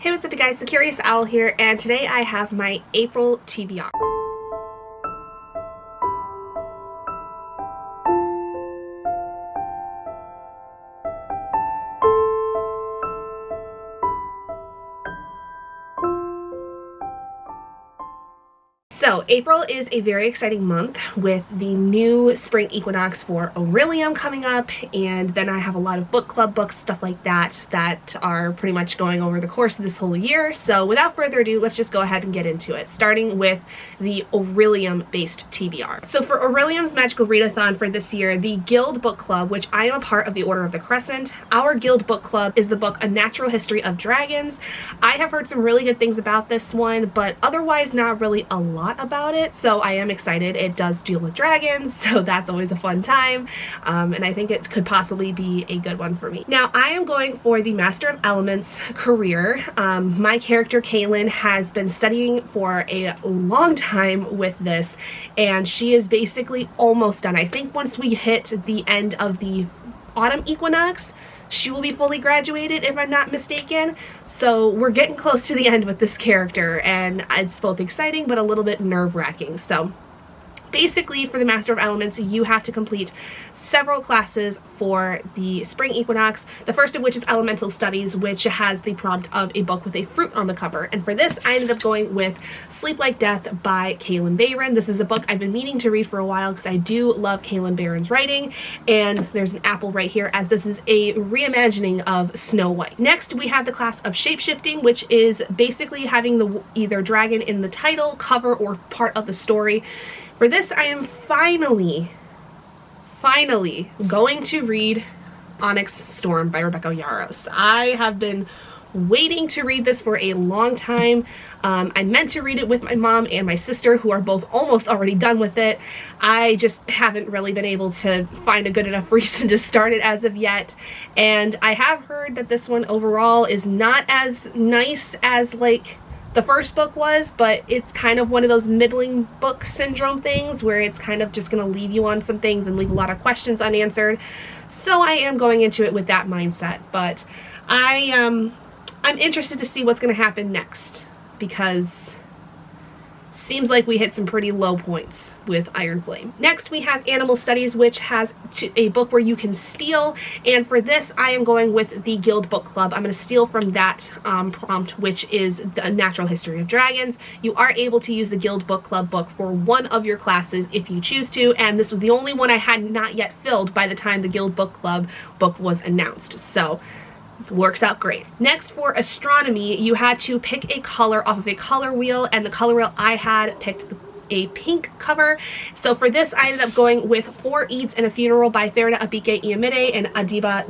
Hey, what's up you guys, the Curious Owl here, and today I have my April TBR. So April is a very exciting month with the new spring equinox for Aurelium coming up, and then I have a lot of book club books, stuff like that, that are pretty much going over the course of this whole year. So without further ado, let's just go ahead and get into it, starting with the Aurelium based TBR. So for Aurelium's Magical Readathon for this year, the Guild Book Club, which I am a part of the Order of the Crescent, our Guild Book Club is the book A Natural History of Dragons. I have heard some really good things about this one, but otherwise not really a lot about it, so I am excited. It does deal with dragons, so that's always a fun time, and I think it could possibly be a good one for me. Now, I am going for the Master of Elements career. My character Kaylin has been studying for a long time with this, and she is basically almost done. I think once we hit the end of the autumn equinox, she will be fully graduated, if I'm not mistaken. So we're getting close to the end with this character, and it's both exciting but a little bit nerve-wracking. So basically, for the Master of Elements, you have to complete several classes for the spring equinox, the first of which is Elemental Studies, which has the prompt of a book with a fruit on the cover. And for this, I ended up going with Sleep Like Death by Kaylin Bayron. This is a book I've been meaning to read for a while because I do love Kaylin Bayron's writing, and there's an apple right here, as this is a reimagining of Snow White. Next, we have the class of Shapeshifting, which is basically having the either dragon in the title, cover, or part of the story. For this, I am finally going to read Onyx Storm by Rebecca Yarros. I have been waiting to read this for a long time. I meant to read it with my mom and my sister, who are both almost already done with it. I just haven't really been able to find a good enough reason to start it as of yet. And I have heard that this one overall is not as nice as like the first book was, but it's kind of one of those middling book syndrome things where it's kind of just going to leave you on some things and leave a lot of questions unanswered. So I am going into it with that mindset, but I'm interested to see what's going to happen next, because seems like we hit some pretty low points with Iron Flame. Next, we have Animal Studies, which has a book where you can steal, and for this, I am going with the Guild Book Club. I'm going to steal from that prompt, which is the Natural History of Dragons. You are able to use the Guild Book Club book for one of your classes if you choose to, and this was the only one I had not yet filled by the time the Guild Book Club book was announced, so works out great. Next, for Astronomy, you had to pick a color off of a color wheel, and the color wheel I had picked a pink cover. So for this, I ended up going with Four Eats and a Funeral by Ferida Abike Iamide and Adiba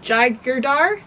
Jagardar.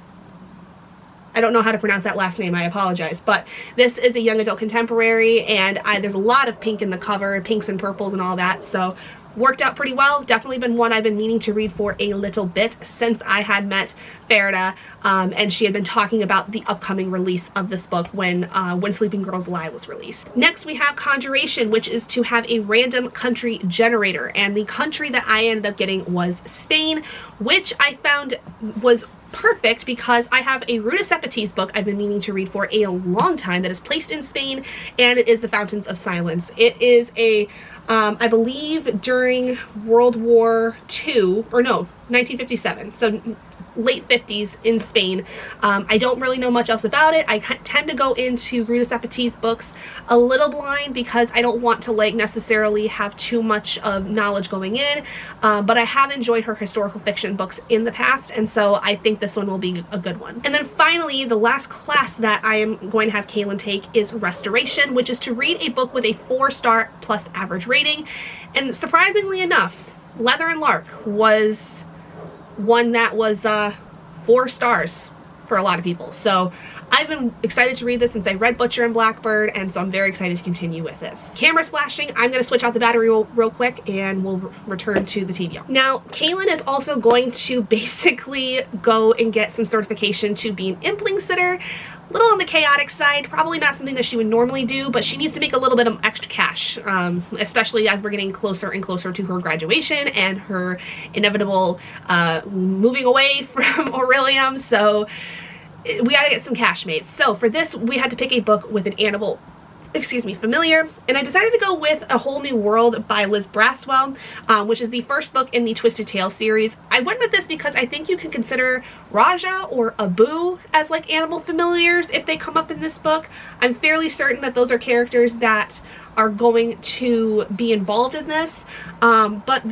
I don't know how to pronounce that last name, I apologize, but this is a young adult contemporary, and there's a lot of pink in the cover, pinks and purples and all that, so worked out pretty well. Definitely been one I've been meaning to read for a little bit since I had met Ferida, and she had been talking about the upcoming release of this book when Sleeping Girls Lie was released. Next, we have Conjuration, which is to have a random country generator, and the country that I ended up getting was Spain, which I found was perfect because I have a Ruta Sepetys book I've been meaning to read for a long time that is placed in Spain, and it is The Fountains of Silence. It is a I believe during World War II, or no, 1957, so late 50s in Spain. I don't really know much else about it. I tend to go into Ruta Sepetys books a little blind because I don't want to like necessarily have too much of knowledge going in, but I have enjoyed her historical fiction books in the past, and so I think this one will be a good one. And then finally, the last class that I am going to have Kaylin take is Restoration, which is to read a book with a 4-star plus average rating. And surprisingly enough, Leather and Lark was one that was 4 stars for a lot of people. So I've been excited to read this since I read Butcher and Blackbird, and so I'm very excited to continue with this. Camera splashing, I'm going to switch out the battery real quick and we'll return to the TBR. Now, Kaylin is also going to basically go and get some certification to be an Impling Sitter. A little on the chaotic side, probably not something that she would normally do, but she needs to make a little bit of extra cash, especially as we're getting closer and closer to her graduation and her inevitable moving away from Aurelium. So we gotta get some cash made. So for this, we had to pick a book with an animal, familiar, and I decided to go with A Whole New World by Liz Braswell, which is the first book in the Twisted Tales series. I went with this because I think you can consider Raja or Abu as like animal familiars if they come up in this book. I'm fairly certain that those are characters that are going to be involved in this, but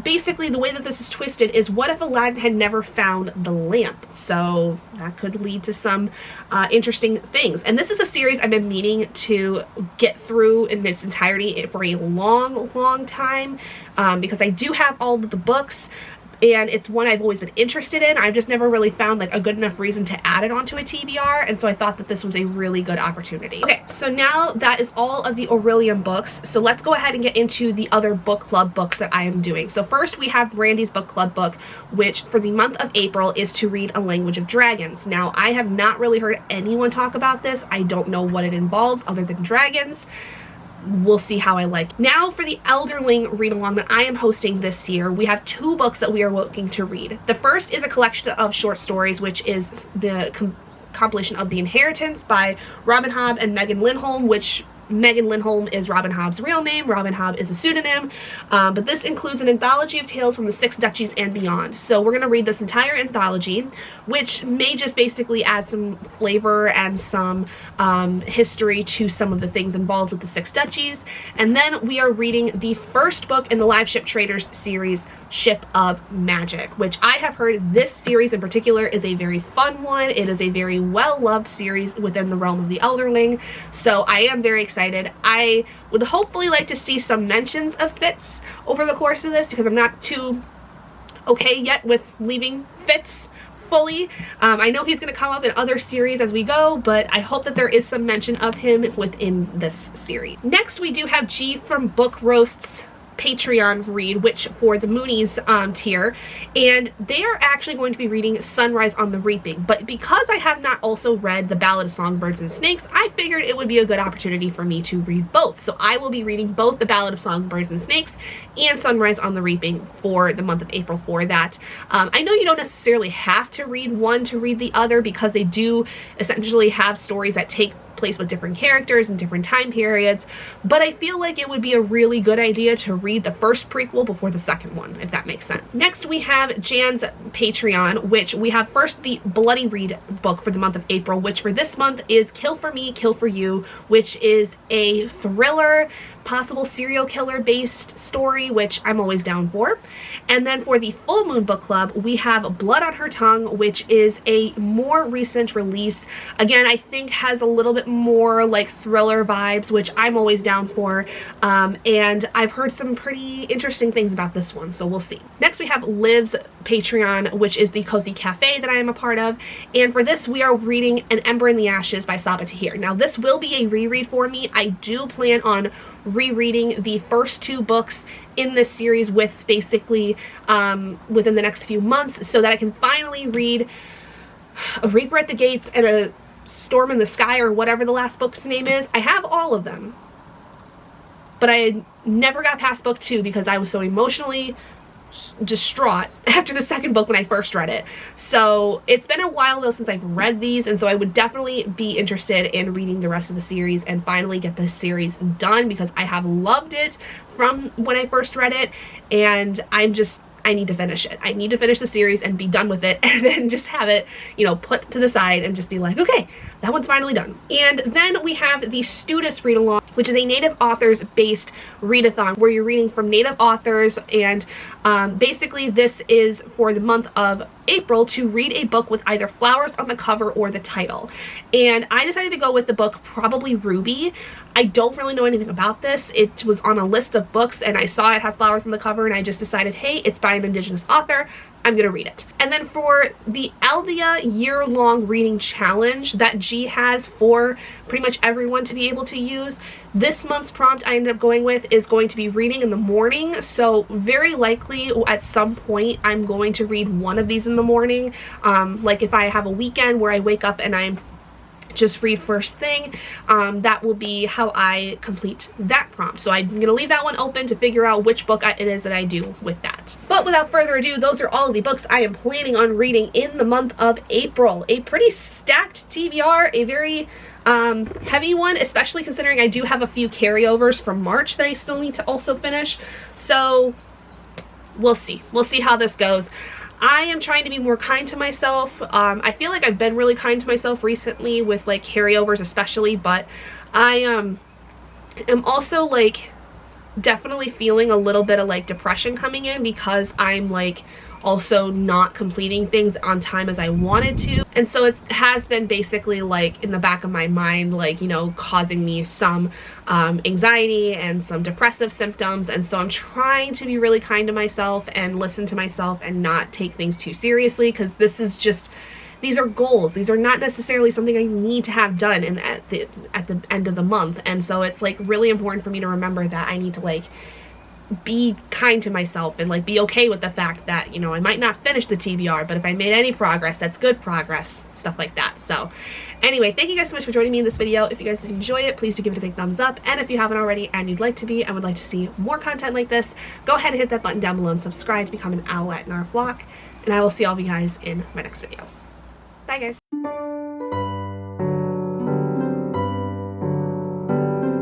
basically the way that this is twisted is, what if Aladdin had never found the lamp? So that could lead to some interesting things. And this is a series I've been meaning to get through in its entirety for a long time, because I do have all of the books, and it's one I've always been interested in. I've just never really found like a good enough reason to add it onto a TBR, and so I thought that this was a really good opportunity. Okay, so now that is all of the Aurelian books, so let's go ahead and get into the other book club books that I am doing. So first we have Brandy's book club book, which for the month of April is to read A Language of Dragons. Now, I have not really heard anyone talk about this. I don't know what it involves other than dragons. We'll see how I like. Now for the Elderling read-along that I am hosting this year, we have 2 books that we are looking to read. The first is a collection of short stories, which is the compilation of The Inheritance by Robin Hobb and Megan Lindholm, which Megan Lindholm is Robin Hobb's real name. Robin Hobb is a pseudonym, but this includes an anthology of tales from the 6 duchies and beyond. So we're going to read this entire anthology, which may just basically add some flavor and some history to some of the things involved with the 6 duchies. And then we are reading the first book in the Live Ship Traders series, Ship of Magic, which I have heard this series in particular is a very fun one. It is a very well-loved series within the realm of the Elderling, so I am very excited. I would hopefully like to see some mentions of Fitz over the course of this, because I'm not too okay yet with leaving Fitz fully. I know he's going to come up in other series as we go, but I hope that there is some mention of him within this series. Next, we do have G from Book Roast's Patreon read, which for the Moonies tier, and they are actually going to be reading Sunrise on the Reaping. But because I have not also read The Ballad of Songbirds and Snakes, I figured it would be a good opportunity for me to read both. So I will be reading both The Ballad of Songbirds and Snakes and Sunrise on the Reaping for the month of April for that. I know you don't necessarily have to read one to read the other, because they do essentially have stories that take place with different characters and different time periods, but I feel like it would be a really good idea to read the first prequel before the second one, if that makes sense. Next, we have Jan's Patreon, which we have first the Bloody Read book for the month of April, which for this month is Kill for Me, Kill for You, which is a thriller, possible serial killer based story, which I'm always down for. And then for the Full Moon book club, we have Blood on Her Tongue, which is a more recent release. Again, I think has a little bit more like thriller vibes, which I'm always down for. And I've heard some pretty interesting things about this one, so we'll see. Next, we have Liv's Patreon, which is the Cozy Cafe that I am a part of. And for this, we are reading An Ember in the Ashes by Saba Tahir. Now, this will be a reread for me. I do plan on rereading the first 2 books in this series with basically within the next few months, so that I can finally read A Reaper at the Gates and A Storm in the Sky, or whatever the last book's name is. I have all of them, but I never got past book 2 because I was so emotionally distraught after the second book when I first read it. So it's been a while though since I've read these, and so I would definitely be interested in reading the rest of the series and finally get this series done, because I have loved it from when I first read it, and I need to finish it. I need to finish the series and be done with it, and then just have it, you know, put to the side and just be like, okay, that one's finally done. And then we have the Studis Read Along, which is a Native authors based readathon where you're reading from Native authors, and basically this is for the month of April to read a book with either flowers on the cover or the title. And I decided to go with the book Probably Ruby. I don't really know anything about this. It was on a list of books and I saw it had flowers on the cover, and I just decided, hey, it's by an Indigenous author, I'm gonna read it. And then for the Aldea year-long reading challenge that G has for pretty much everyone to be able to use, this month's prompt I ended up going with is going to be reading in the morning. So very likely at some point I'm going to read one of these in the morning. Like if I have a weekend where I wake up and I'm just read first thing. That will be how I complete that prompt. So I'm gonna leave that one open to figure out which book it is that I do with that. But without further ado, those are all of the books I am planning on reading in the month of April. A pretty stacked TBR, a very heavy one, especially considering I do have a few carryovers from March that I still need to also finish. So we'll see. We'll see how this goes. I am trying to be more kind to myself. I feel like I've been really kind to myself recently with like carryovers especially, but I am also like definitely feeling a little bit of like depression coming in because I'm like also not completing things on time as I wanted to. And so it has been basically like in the back of my mind, like, you know, causing me some anxiety and some depressive symptoms. And so I'm trying to be really kind to myself and listen to myself and not take things too seriously, because this is just, these are goals. These are not necessarily something I need to have done at the end of the month. And so it's like really important for me to remember that I need to like be kind to myself and like be okay with the fact that, you know, I might not finish the TBR, but if I made any progress, that's good progress, stuff like that. So anyway, thank you guys so much for joining me in this video. If you guys did enjoy it, please do give it a big thumbs up. And if you haven't already and you'd like to be and would like to see more content like this, go ahead and hit that button down below and subscribe to become an owlet in our flock. And I will see all of you guys in my next video. Bye guys.